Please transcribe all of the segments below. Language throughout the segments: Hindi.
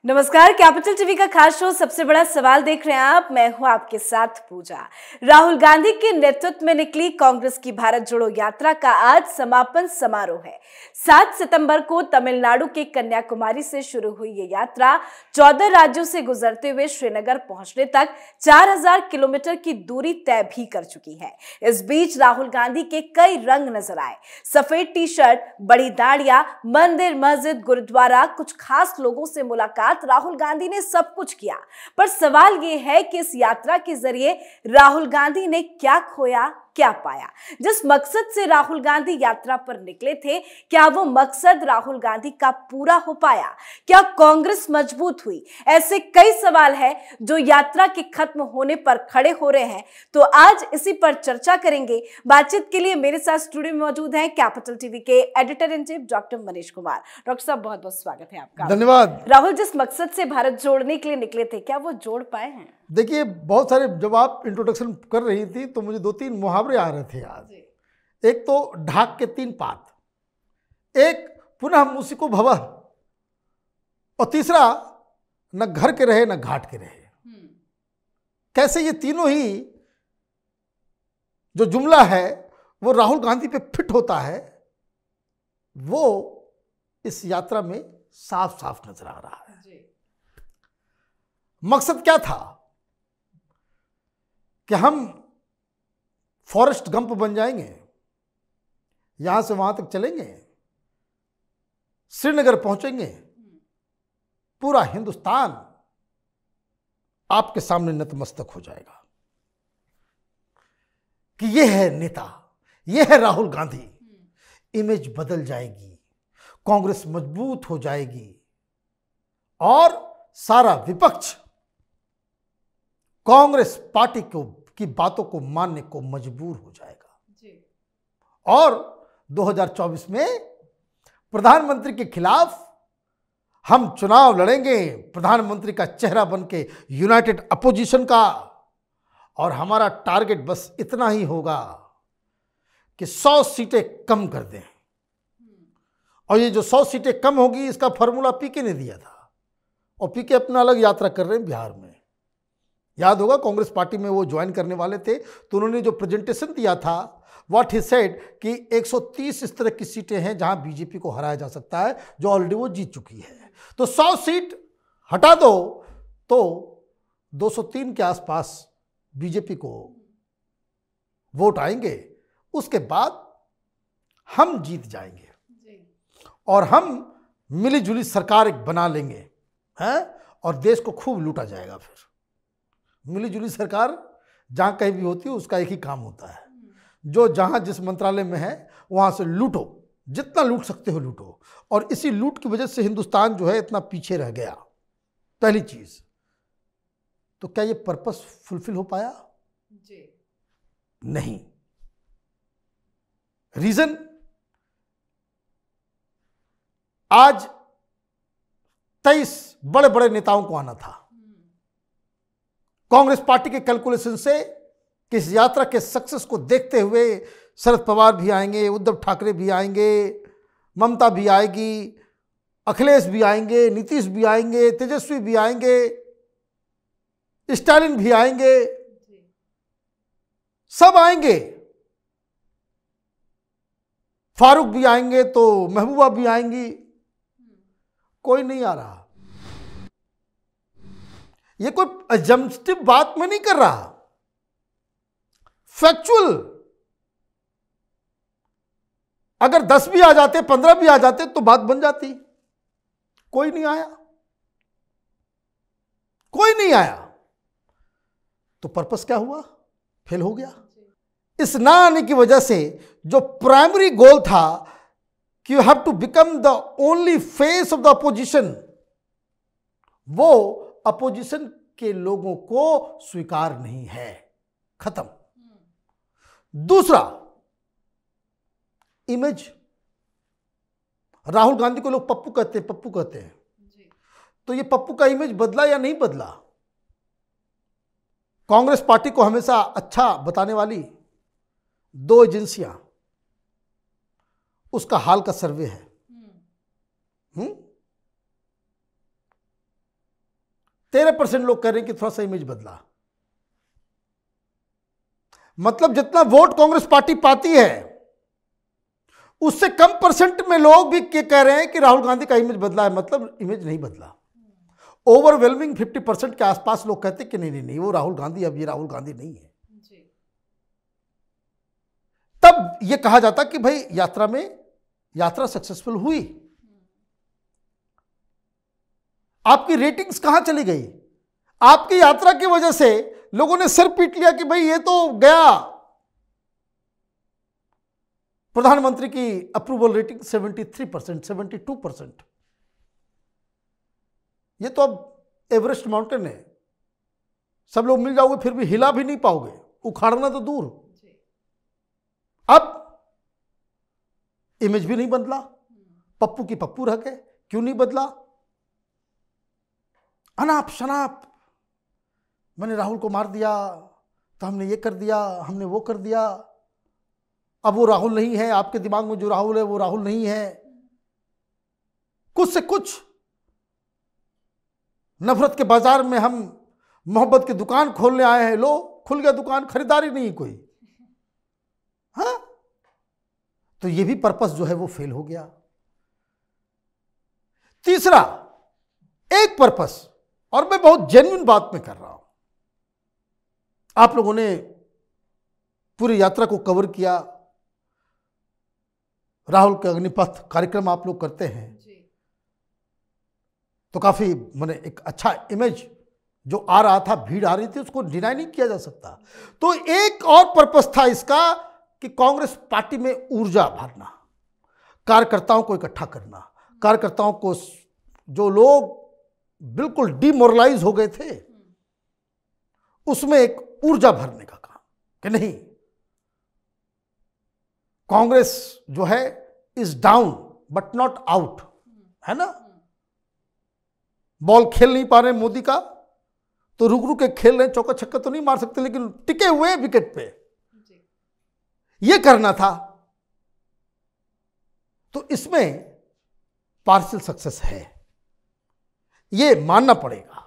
नमस्कार, कैपिटल टीवी का खास शो सबसे बड़ा सवाल देख रहे हैं आप। मैं हूं आपके साथ पूजा। राहुल गांधी के नेतृत्व में निकली कांग्रेस की भारत जोड़ो यात्रा का आज समापन समारोह है। 7 सितंबर को तमिलनाडु के कन्याकुमारी से शुरू हुई ये यात्रा 14 राज्यों से गुजरते हुए श्रीनगर पहुंचने तक 4000 किलोमीटर की दूरी तय भी कर चुकी है। इस बीच राहुल गांधी के कई रंग नजर आए। सफेद टी शर्ट, बड़ी दाढ़ियां, मंदिर, मस्जिद, गुरुद्वारा, कुछ खास लोगों से मुलाकात, राहुल गांधी ने सब कुछ किया। पर सवाल यह है कि इस यात्रा के जरिए राहुल गांधी ने क्या खोया, क्या पाया। जिस मकसद से राहुल गांधी यात्रा पर निकले थे, क्या वो मकसद राहुल गांधी का पूरा हो पाया? क्या कांग्रेस मजबूत हुई? ऐसे कई सवाल हैं जो यात्रा के खत्म होने पर खड़े हो रहे हैं। तो आज इसी पर चर्चा करेंगे। बातचीत के लिए मेरे साथ स्टूडियो में मौजूद हैं कैपिटल टीवी के editor in chief doctor Manish Kumar. Doctor साहब, बहुत बहुत स्वागत है आपका। धन्यवाद। राहुल जिस मकसद से भारत जोड़ने के लिए निकले थे, क्या वो जोड़ पाए हैं? देखिए, बहुत सारे, जब आप इंट्रोडक्शन कर रही थी तो मुझे 2-3 मुहावरे आ रहे थे आज। एक तो ढाक के 3 पात, एक पुनः मूसिको भवः, और तीसरा न घर के रहे न घाट के रहे। कैसे ये तीनों ही जो जुमला है वो राहुल गांधी पे फिट होता है, वो इस यात्रा में साफ साफ नजर आ रहा है। मकसद क्या था कि हम फॉरेस्ट गंप बन जाएंगे, यहां से वहां तक चलेंगे, श्रीनगर पहुंचेंगे, पूरा हिंदुस्तान आपके सामने नतमस्तक हो जाएगा कि यह है नेता, यह है राहुल गांधी। इमेज बदल जाएगी, कांग्रेस मजबूत हो जाएगी और सारा विपक्ष कांग्रेस पार्टी की बातों को मानने को मजबूर हो जाएगा। और 2024 में प्रधानमंत्री के खिलाफ हम चुनाव लड़ेंगे, प्रधानमंत्री का चेहरा बनके यूनाइटेड अपोजिशन का। और हमारा टारगेट बस इतना ही होगा कि 100 सीटें कम कर दें। और ये जो 100 सीटें कम होगी, इसका फॉर्मूला पीके ने दिया था, और पीके अपना अलग यात्रा कर रहे हैं बिहार में। याद होगा, कांग्रेस पार्टी में वो ज्वाइन करने वाले थे, तो उन्होंने जो प्रेजेंटेशन दिया था, व्हाट ही सेड कि 130 इस तरह की सीटें हैं जहां बीजेपी को हराया जा सकता है, जो ऑलरेडी वो जीत चुकी है। तो 100 सीट हटा दो तो 203 के आसपास बीजेपी को वोट आएंगे। उसके बाद हम जीत जाएंगे और हम मिली जुली सरकार एक बना लेंगे, हैं, और देश को खूब लूटा जाएगा। फिर मिली जुली सरकार जहां कहीं भी होती है, उसका एक ही काम होता है, जो जहां जिस मंत्रालय में है वहां से लूटो, जितना लूट सकते हो लूटो। और इसी लूट की वजह से हिंदुस्तान जो है इतना पीछे रह गया। पहली चीज तो क्या ये पर्पस फुलफिल हो पाया? नहीं। रीजन, आज 23 बड़े बड़े नेताओं को आना था। कांग्रेस पार्टी के कैलकुलेशन से कि इस यात्रा के सक्सेस को देखते हुए शरद पवार भी आएंगे, उद्धव ठाकरे भी आएंगे, ममता भी आएगी, अखिलेश भी आएंगे, नीतीश भी आएंगे, तेजस्वी भी आएंगे, स्टालिन भी आएंगे, सब आएंगे, फारूक भी आएंगे, तो महबूबा भी आएंगी। कोई नहीं आ रहा। ये कोई अजम्पटिव बात मैं नहीं कर रहा, फैक्चुअल। अगर 10 भी आ जाते, 15 भी आ जाते तो बात बन जाती। कोई नहीं आया, कोई नहीं आया, तो पर्पस क्या हुआ? फेल हो गया। इस ना आने की वजह से जो प्राइमरी गोल था कि you have to become the only face of the opposition, वो अपोजिशन के लोगों को स्वीकार नहीं है। खत्म। दूसरा, इमेज। राहुल गांधी को लोग पप्पू कहते हैं, पप्पू कहते हैं। तो ये पप्पू का इमेज बदला या नहीं बदला? कांग्रेस पार्टी को हमेशा अच्छा बताने वाली 2 एजेंसियां, उसका हाल का सर्वे है। 13% लोग कह रहे हैं कि थोड़ा सा इमेज बदला। मतलब जितना वोट कांग्रेस पार्टी पाती है उससे कम परसेंट में लोग भी कह रहे हैं कि राहुल गांधी का इमेज बदला है। मतलब इमेज नहीं बदला। ओवरवेलमिंग 50% के आसपास लोग कहते हैं कि नहीं नहीं नहीं, वो राहुल गांधी, अब ये राहुल गांधी नहीं है। तब ये कहा जाता कि भाई यात्रा सक्सेसफुल हुई। आपकी रेटिंग्स कहां चली गई? आपकी यात्रा की वजह से लोगों ने सिर पीट लिया कि भाई ये तो गया। प्रधानमंत्री की अप्रूवल रेटिंग 73%, 72%। ये तो अब एवरेस्ट माउंटेन है, सब लोग मिल जाओगे फिर भी हिला भी नहीं पाओगे, उखाड़ना तो दूर। अब इमेज भी नहीं बदला, पप्पू की पप्पू रह गए। क्यों नहीं बदला? अनाप शनाप, मैंने राहुल को मार दिया तो हमने ये कर दिया, हमने वो कर दिया, अब वो राहुल नहीं है। आपके दिमाग में जो राहुल है वो राहुल नहीं है। कुछ से कुछ नफरत के बाजार में हम मोहब्बत की दुकान खोलने आए हैं। लो, खुल गया दुकान, खरीदारी नहीं कोई। हाँ, तो ये भी पर्पस जो है वो फेल हो गया। तीसरा एक पर्पस, और मैं बहुत जेन्युइन बात में कर रहा हूं, आप लोगों ने पूरी यात्रा को कवर किया, राहुल के अग्निपथ कार्यक्रम आप लोग करते हैं तो काफी मैंने एक अच्छा इमेज जो आ रहा था, भीड़ आ रही थी, उसको डिनाई नहीं किया जा सकता। तो एक और पर्पस था इसका कि कांग्रेस पार्टी में ऊर्जा भरना, कार्यकर्ताओं को इकट्ठा करना, कार्यकर्ताओं को, जो लोग बिल्कुल डिमोरलाइज हो गए थे, उसमें एक ऊर्जा भरने का काम कि नहीं, कांग्रेस जो है is down but not out, है ना। बॉल खेल नहीं पा रहे मोदी का तो रुक रुक के खेल रहे, चौका छक्का तो नहीं मार सकते लेकिन टिके हुए विकेट पे, ये करना था। तो इसमें पार्शियल सक्सेस है, ये मानना पड़ेगा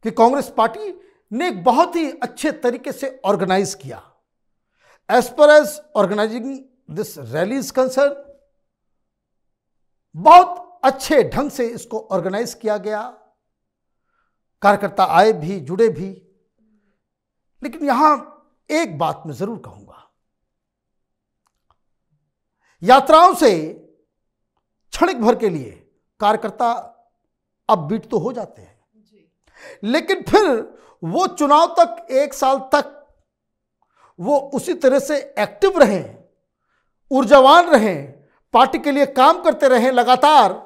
कि कांग्रेस पार्टी ने एक बहुत ही अच्छे तरीके से ऑर्गेनाइज किया। As per as organising this rally is concern, बहुत अच्छे ढंग से इसको ऑर्गेनाइज किया गया, कार्यकर्ता आए भी, जुड़े भी। लेकिन यहां एक बात मैं जरूर कहूंगा, यात्राओं से क्षणिक भर के लिए कार्यकर्ता अपबीट तो हो जाते हैं, लेकिन फिर वो चुनाव तक, एक साल तक वो उसी तरह से एक्टिव रहें, ऊर्जावान रहें, पार्टी के लिए काम करते रहें लगातार।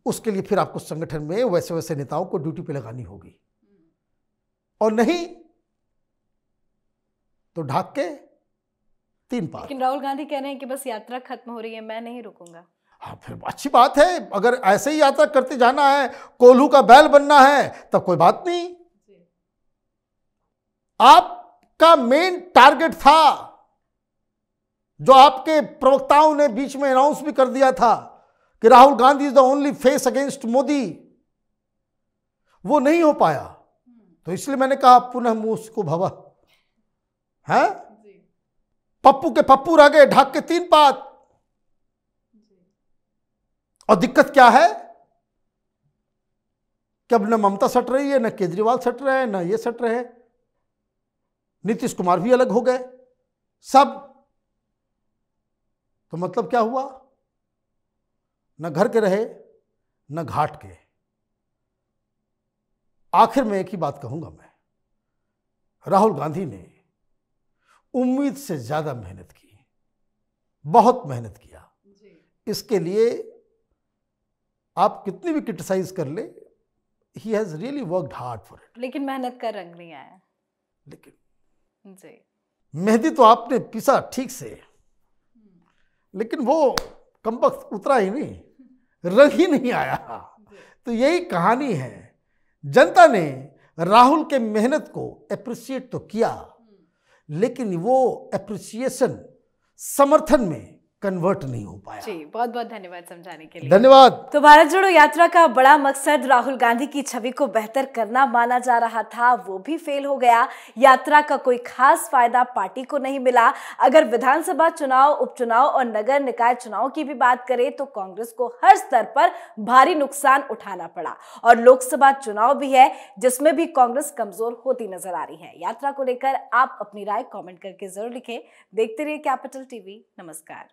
उसके लिए फिर आपको संगठन में वैसे वैसे नेताओं को ड्यूटी पे लगानी होगी, और नहीं तो ढाक के 3 पार। लेकिन राहुल गांधी कह रहे हैं कि बस यात्रा खत्म हो रही है, मैं नहीं रुकूंगा। हाँ, फिर अच्छी बात है। अगर ऐसे ही यात्रा करते जाना है, कोल्हू का बैल बनना है, तब कोई बात नहीं। आपका मेन टारगेट था, जो आपके प्रवक्ताओं ने बीच में अनाउंस भी कर दिया था कि Rahul Gandhi is the only face against Modi, वो नहीं हो पाया। तो इसलिए मैंने कहा पुनः मूस को भवा है, पप्पू के पप्पू रह गए, ढाक के 3 पात। और दिक्कत क्या है कि अब न ममता सट रही है, न केजरीवाल सट रहे हैं, न ये सट रहे हैं, नीतीश कुमार भी अलग हो गए सब। तो मतलब क्या हुआ, न घर के रहे न घाट के। आखिर में एक ही बात कहूंगा मैं, राहुल गांधी ने उम्मीद से ज्यादा मेहनत की, बहुत मेहनत किया। इसके लिए आप कितनी भी क्रिटिसाइज कर ले, he has really worked hard for it. लेकिन मेहनत का रंग नहीं आया। लेकिन जी, मेहंदी तो आपने पीसा ठीक से, लेकिन वो कमबख्त उतरा ही नहीं, रंग ही नहीं आया। तो यही कहानी है। जनता ने राहुल के मेहनत को एप्रिशिएट तो किया, लेकिन वो एप्रिसिएशन समर्थन में कन्वर्ट नहीं हो पाया। जी, बहुत बहुत धन्यवाद समझाने के लिए। धन्यवाद। तो भारत जोड़ो यात्रा का बड़ा मकसद राहुल गांधी की छवि को बेहतर करना माना जा रहा था, वो भी फेल हो गया। यात्रा का कोई खास फायदा पार्टी को नहीं मिला। अगर विधानसभा चुनाव, उपचुनाव और नगर निकाय चुनाव की भी बात करें तो कांग्रेस को हर स्तर पर भारी नुकसान उठाना पड़ा। और लोकसभा चुनाव भी है जिसमें भी कांग्रेस कमजोर होती नजर आ रही है। यात्रा को लेकर आप अपनी राय कॉमेंट करके जरूर लिखें। देखते रहिए कैपिटल टीवी। नमस्कार।